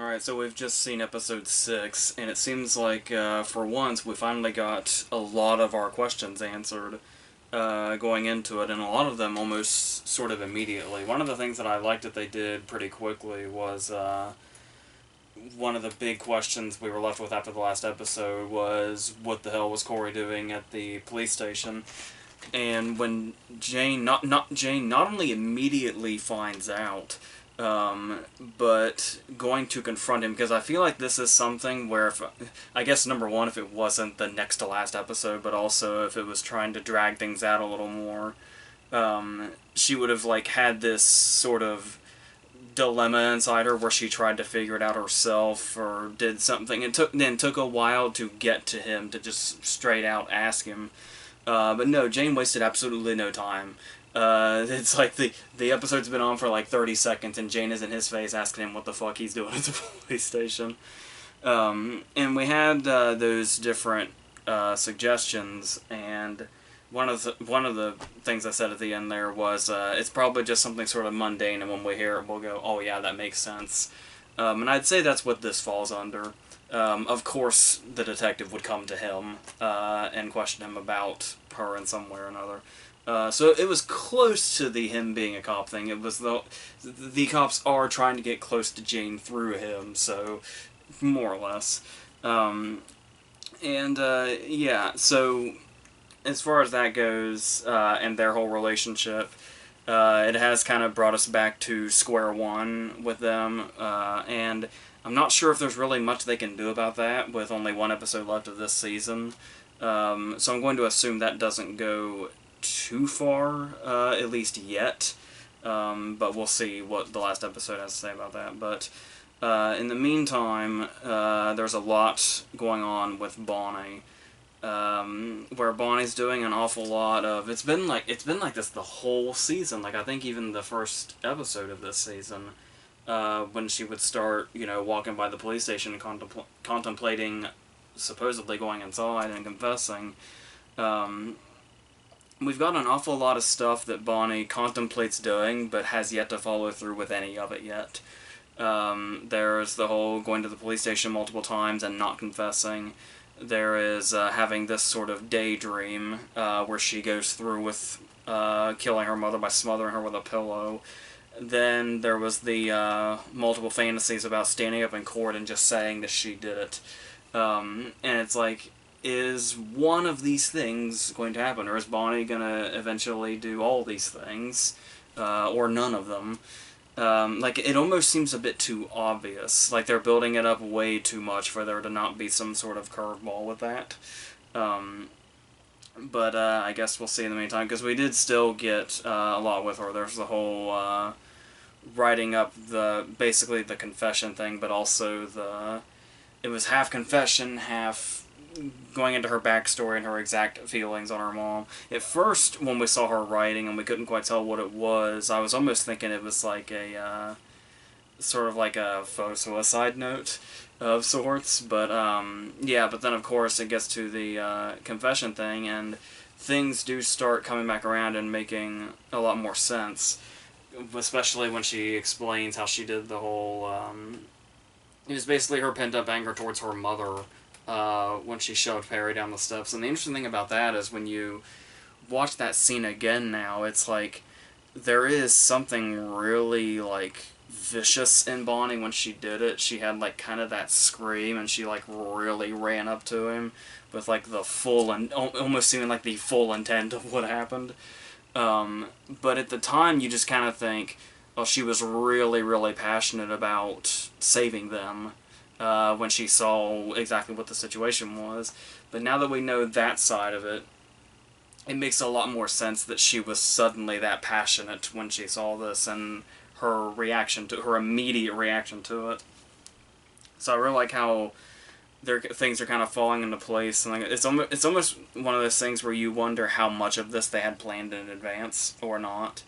Alright, so we've just seen episode 6, and it seems like, for once, we finally got a lot of our questions answered going into it, and a lot of them almost sort of immediately. One of the things that I liked that they did pretty quickly was one of the big questions we were left with after the last episode was, what the hell was Corey doing at the police station? And when Jane, Jane not only immediately finds out, but going to confront him, because I feel like this is something where, if, I guess number one, if it wasn't the next to last episode, but also if it was trying to drag things out a little more, she would have like had this sort of dilemma inside her where she tried to figure it out herself or did something. It took a while to get to him to just straight out ask him. But no, Jane wasted absolutely no time. It's like the episode's been on for like 30 seconds and Jane is in his face asking him what the fuck he's doing at the police station. And we had those different suggestions, and one of the things I said at the end there was it's probably just something sort of mundane, and when we hear it we'll go, oh yeah, that makes sense. And I'd say that's what this falls under. Of course, the detective would come to him and question him about her in some way or another. So it was close to the him being a cop thing. It was the cops are trying to get close to Jane through him, so more or less. Yeah, so as far as that goes, and their whole relationship, it has kind of brought us back to square one with them, and I'm not sure if there's really much they can do about that with only one episode left of this season. So I'm going to assume that doesn't go too far, at least yet. But we'll see what the last episode has to say about that. But in the meantime, there's a lot going on with Bonnie, where Bonnie's doing an awful lot of. It's been like this the whole season. Like I think even the first episode of this season. When she would start, walking by the police station and contemplating supposedly going inside and confessing. We've got an awful lot of stuff that Bonnie contemplates doing, but has yet to follow through with any of it yet. There's the whole going to the police station multiple times and not confessing. There is having this sort of daydream where she goes through with killing her mother by smothering her with a pillow. Then there was the multiple fantasies about standing up in court and just saying that she did it. And it's like, is one of these things going to happen? Or is Bonnie going to eventually do all these things? Or none of them? Like, it almost seems a bit too obvious. Like, they're building it up way too much for there to not be some sort of curveball with that. But I guess we'll see in the meantime, because we did still get a lot with her. There's the whole writing up basically the confession thing, but also it was half confession, half going into her backstory and her exact feelings on her mom. At first, when we saw her writing and we couldn't quite tell what it was, I was almost thinking it was like a sort of like a faux suicide note of sorts, but yeah, but then of course it gets to the confession thing, and things do start coming back around and making a lot more sense, especially when she explains how she did the whole, it was basically her pent-up anger towards her mother when she shoved Perry down the steps. And the interesting thing about that is when you watch that scene again now, it's like there is something really like vicious in Bonnie when she did it. She had like kind of that scream, and she like really ran up to him with like the full and almost seeming like the full intent of what happened. But at the time you just kind of think, well, she was really, really passionate about saving them when she saw exactly what the situation was. But now that we know that side of it, it makes a lot more sense that she was suddenly that passionate when she saw this, and her immediate reaction to it. So I really like how things are kind of falling into place, and like, it's almost one of those things where you wonder how much of this they had planned in advance or not.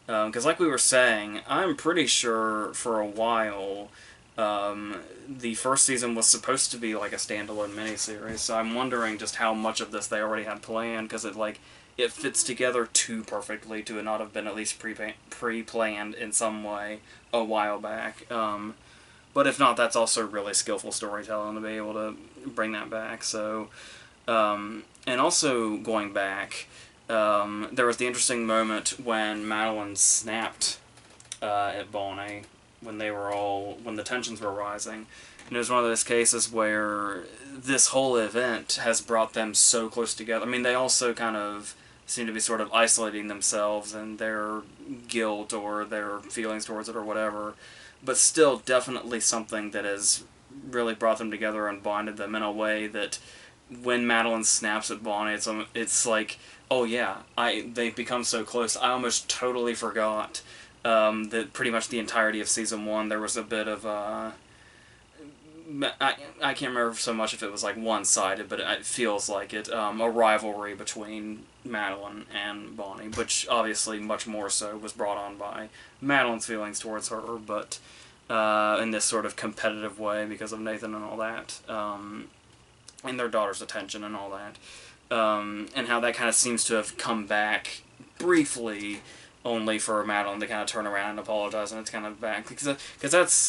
Because like we were saying, I'm pretty sure for a while the first season was supposed to be like a standalone miniseries, so I'm wondering just how much of this they already had planned, because it fits together too perfectly to not have been at least pre-planned in some way a while back. But if not, that's also really skillful storytelling to be able to bring that back. So, and also going back, there was the interesting moment when Madeline snapped at Bonnie when when the tensions were rising. And it was one of those cases where this whole event has brought them so close together. I mean, they also kind of seem to be sort of isolating themselves and their guilt or their feelings towards it or whatever, but still definitely something that has really brought them together and bonded them in a way that when Madeline snaps at Bonnie, it's like, oh yeah, they've become so close. I almost totally forgot that pretty much the entirety of season 1 there was a bit of I can't remember so much if it was like one-sided, but it feels like it, a rivalry between Madeline and Bonnie, which obviously much more so was brought on by Madeline's feelings towards her, but in this sort of competitive way because of Nathan and all that, and their daughter's attention and all that, and how that kind of seems to have come back briefly only for Madeline to kind of turn around and apologize, and it's kind of back. Because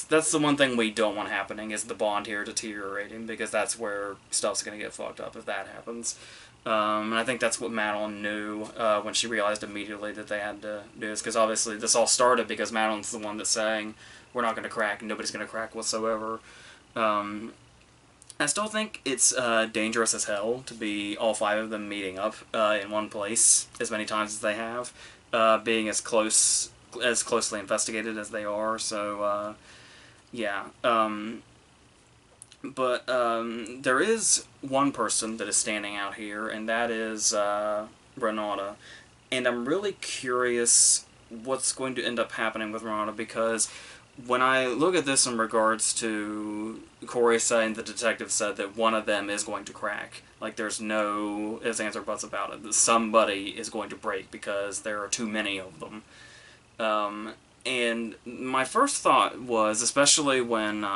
that's the one thing we don't want happening, is the bond here deteriorating, because that's where stuff's going to get fucked up if that happens. And I think that's what Madeline knew when she realized immediately that they had to do this, because obviously this all started because Madeline's the one that's saying, we're not going to crack, nobody's going to crack whatsoever. I still think it's dangerous as hell to be all 5 of them meeting up in one place as many times as they have. Being as closely investigated as they are, so yeah. But there is one person that is standing out here, and that is Renata. And I'm really curious what's going to end up happening with Renata, because when I look at this in regards to Corey saying, the detective said that one of them is going to crack. Like, there's no ifs, ands, or buts about it. Somebody is going to break because there are too many of them. And my first thought was, especially when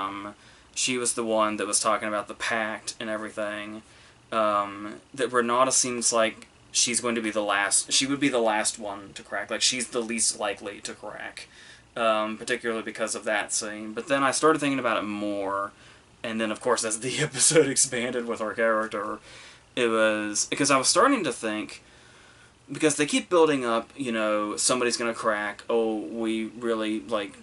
she was the one that was talking about the pact and everything, that Renata seems like she's going to be the last. She would be the last one to crack. Like, she's the least likely to crack. Particularly because of that scene. But then I started thinking about it more, and then of course as the episode expanded with our character, it was because I was starting to think, because they keep building up, you know, somebody's gonna crack, oh, we really, like,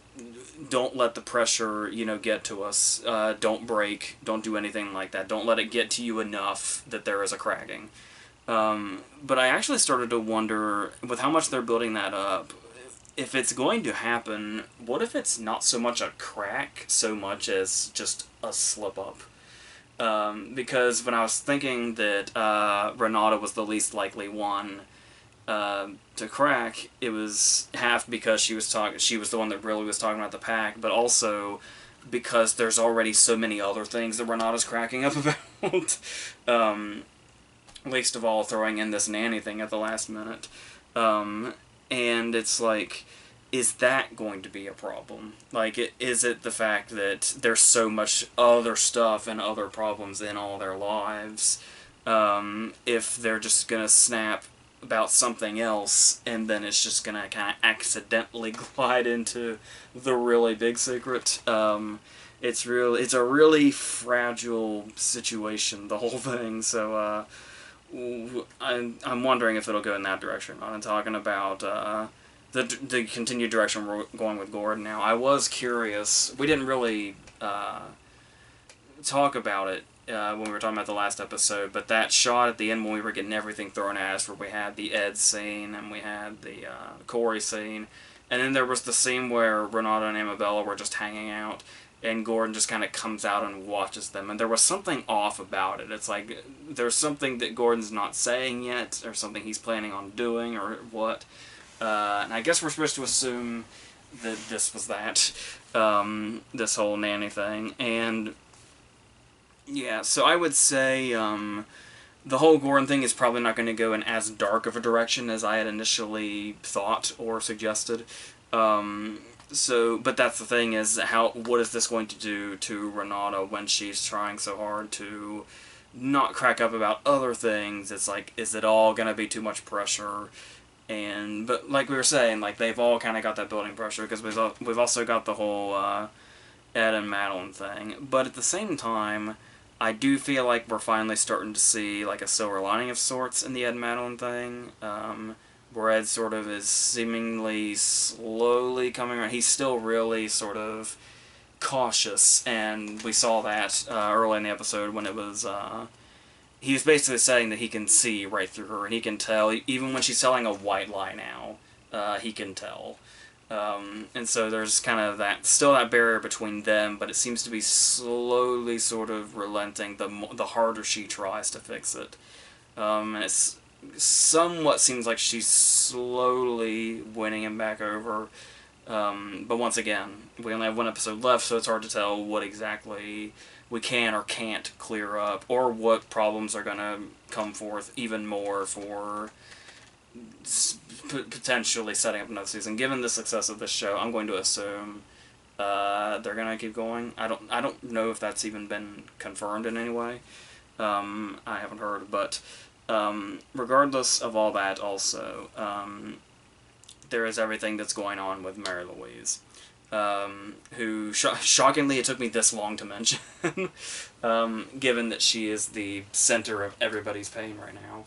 don't let the pressure, you know, get to us, don't break, don't do anything like that, don't let it get to you enough that there is a cracking. But I actually started to wonder, with how much they're building that up, if it's going to happen, what if it's not so much a crack so much as just a slip-up? Because when I was thinking that Renata was the least likely one to crack, it was half because she was the one that really was talking about the pack, but also because there's already so many other things that Renata's cracking up about. Least of all, throwing in this nanny thing at the last minute. And it's like, is that going to be a problem? Like, is it the fact that there's so much other stuff and other problems in all their lives? If they're just going to snap about something else, and then it's just going to kind of accidentally glide into the really big secret. It's a really fragile situation, the whole thing, so, I'm wondering if it'll go in that direction. I'm talking about the continued direction we're going with Gordon now. I was curious. We didn't really talk about it when we were talking about the last episode, but that shot at the end when we were getting everything thrown at us, where we had the Ed scene and we had the Corey scene, and then there was the scene where Renata and Amabella were just hanging out, and Gordon just kind of comes out and watches them, and there was something off about it. It's like, there's something that Gordon's not saying yet, or something he's planning on doing, or what. And I guess we're supposed to assume that this was that, this whole nanny thing, and yeah, so I would say, the whole Gordon thing is probably not going to go in as dark of a direction as I had initially thought or suggested. But that's the thing, is what is this going to do to Renata when she's trying so hard to not crack up about other things? It's like, is it all going to be too much pressure? But like we were saying, like, they've all kind of got that building pressure, because we've also got the whole Ed and Madeline thing. But at the same time, I do feel like we're finally starting to see like a silver lining of sorts in the Ed and Madeline thing. Where Ed sort of is seemingly slowly coming around. He's still really sort of cautious, and we saw that early in the episode when it was. He was basically saying that he can see right through her, and he can tell, even when she's telling a white lie now, he can tell. And so there's kind of that, still that barrier between them, but it seems to be slowly sort of relenting the harder she tries to fix it. And it's somewhat seems like she's slowly winning him back over. But once again, we only have one episode left, so it's hard to tell what exactly we can or can't clear up, or what problems are going to come forth even more for potentially setting up another season. Given the success of this show, I'm going to assume they're going to keep going. I don't know if that's even been confirmed in any way. I haven't heard, but regardless of all that, also, there is everything that's going on with Mary Louise. Who, shockingly, it took me this long to mention, given that she is the center of everybody's pain right now.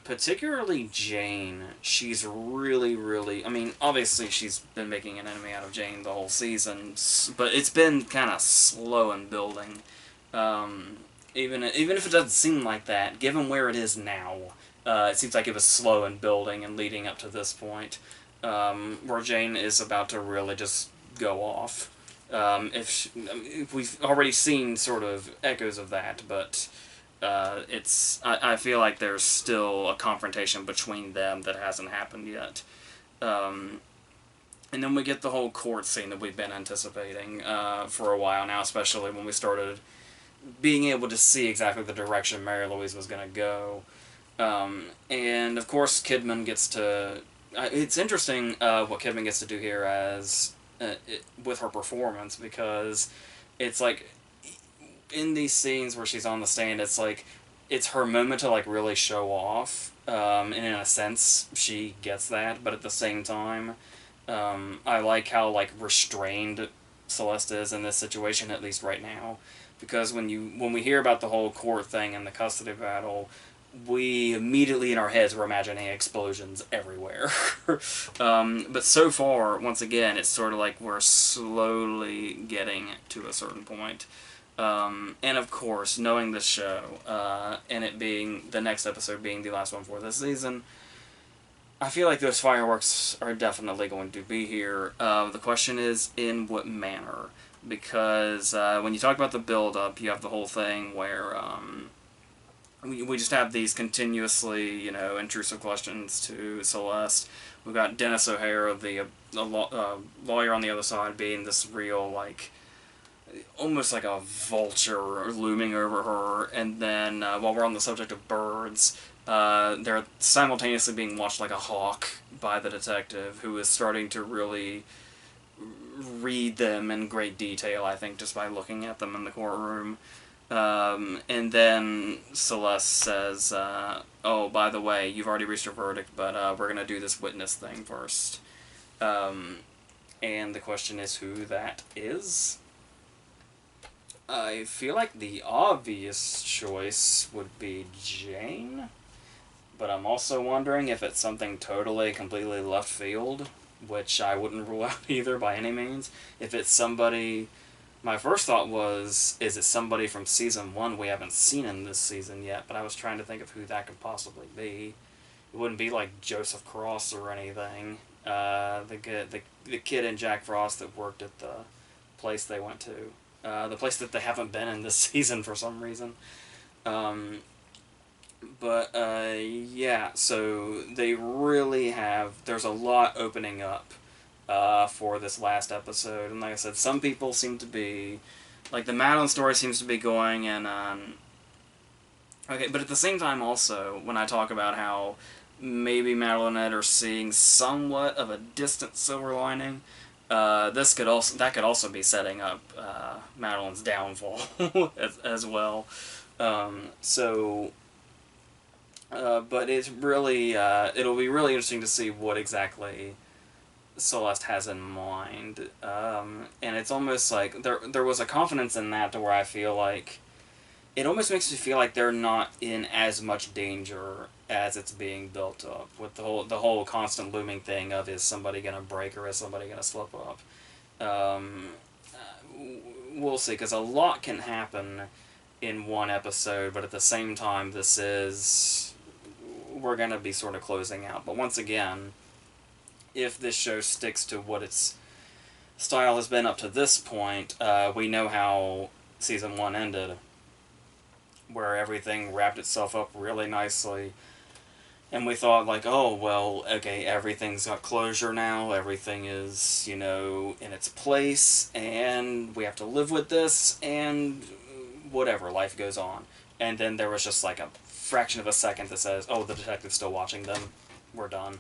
Particularly Jane, she's really, I mean, obviously she's been making an enemy out of Jane the whole season, but it's been kind of slow in building. Even if it doesn't seem like that, given where it is now, it seems like it was slow in building and leading up to this point. Where Jane is about to really just go off. If we've already seen sort of echoes of that, but I feel like there's still a confrontation between them that hasn't happened yet. And then we get the whole court scene that we've been anticipating for a while now, especially when we started being able to see exactly the direction Mary Louise was going to go. And of course Kidman gets to... it's interesting what Kidman gets to do here as with her performance, because it's like in these scenes where she's on the stand, it's like it's her moment to like really show off, and in a sense she gets that, but at the same time I like how like restrained Celeste is in this situation, at least right now, because when we hear about the whole court thing and the custody battle, we immediately in our heads were imagining explosions everywhere. But so far, once again, it's sort of like we're slowly getting to a certain point. And of course, knowing this show, and it being the next episode being the last one for this season, I feel like those fireworks are definitely going to be here. The question is, in what manner? Because when you talk about the build-up, you have the whole thing where... we just have these continuously, intrusive questions to Celeste. We've got Dennis O'Hare, the lawyer on the other side, being this real, like, almost like a vulture looming over her. And then, while we're on the subject of birds, they're simultaneously being watched like a hawk by the detective, who is starting to really read them in great detail, I think, just by looking at them in the courtroom. And then Celeste says, oh, by the way, you've already reached your verdict, but we're going to do this witness thing first. And the question is who that is. I feel like the obvious choice would be Jane, but I'm also wondering if it's something totally, completely left field, which I wouldn't rule out either by any means. If it's somebody... My first thought was, is it somebody from Season 1 we haven't seen in this season yet, but I was trying to think of who that could possibly be. It wouldn't be like Joseph Cross or anything. The kid in Jack Frost that worked at the place they went to. The place that they haven't been in this season for some reason. Yeah, so they really have... There's a lot opening up for this last episode, and like I said, some people seem to be... Like, the Madeline story seems to be going, and... okay, but at the same time also, when I talk about how maybe Madeline and Ed are seeing somewhat of a distant silver lining, that could also be setting up Madeline's downfall as well. But it's really it'll be really interesting to see what exactly Celeste has in mind, and it's almost like there was a confidence in that to where I feel like it almost makes me feel like they're not in as much danger as it's being built up with the whole constant looming thing of, is somebody gonna break or is somebody gonna slip up. Um, we'll see, because a lot can happen in one episode, but at the same time, this is, we're gonna be sort of closing out. But once again, if this show sticks to what its style has been up to this point, we know how season one ended, where everything wrapped itself up really nicely. And we thought, like, oh, well, okay, everything's got closure now, everything is, in its place, and we have to live with this, and whatever, life goes on. And then there was just like a fraction of a second that says, oh, the detective's still watching them, we're done.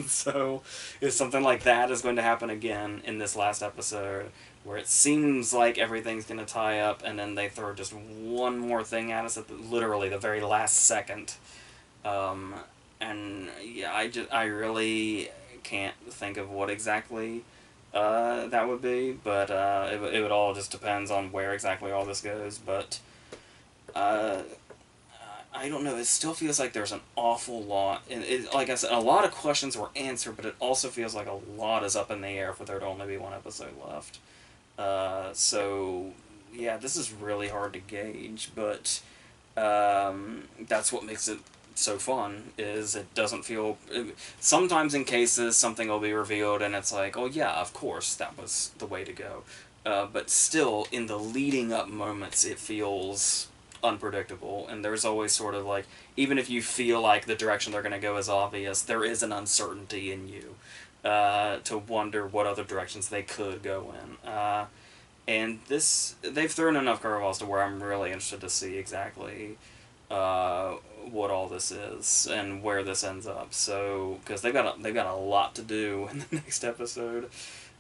So, if something like that is going to happen again in this last episode, where it seems like everything's going to tie up, and then they throw just one more thing at us at literally the very last second. Um, and yeah, I really can't think of what exactly that would be, but it would all just depends on where exactly all this goes. But uh, I don't know. It still feels like there's an awful lot, and like I said, a lot of questions were answered, but it also feels like a lot is up in the air for there to only be one episode left. So yeah, this is really hard to gauge, but that's what makes it so fun. Is it doesn't feel. Sometimes in cases something will be revealed and it's like, oh yeah, of course that was the way to go. But still, in the leading up moments, it feels unpredictable, and there's always sort of like, even if you feel like the direction they're going to go is obvious, there is an uncertainty in you to wonder what other directions they could go in. And this, they've thrown enough curveballs to where I'm really interested to see exactly uh, what all this is and where this ends up. So, because they've got a lot to do in the next episode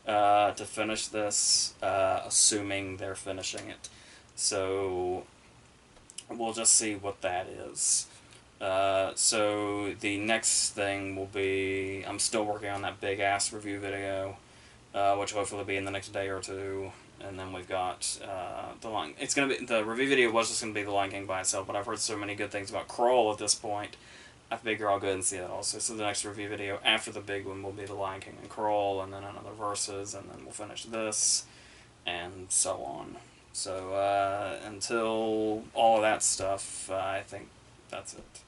to finish this, assuming they're finishing it. So we'll just see what that is. So the next thing will be, I'm still working on that big ass review video, which hopefully will be in the next day or two. And then we've got the Lion. It's gonna be, the review video was just gonna be the Lion King by itself, but I've heard so many good things about Crawl at this point. I figure I'll go and see that also. So the next review video after the big one will be the Lion King and Crawl, and then another Versus, and then we'll finish this, and so on. So until all of that stuff, I think that's it.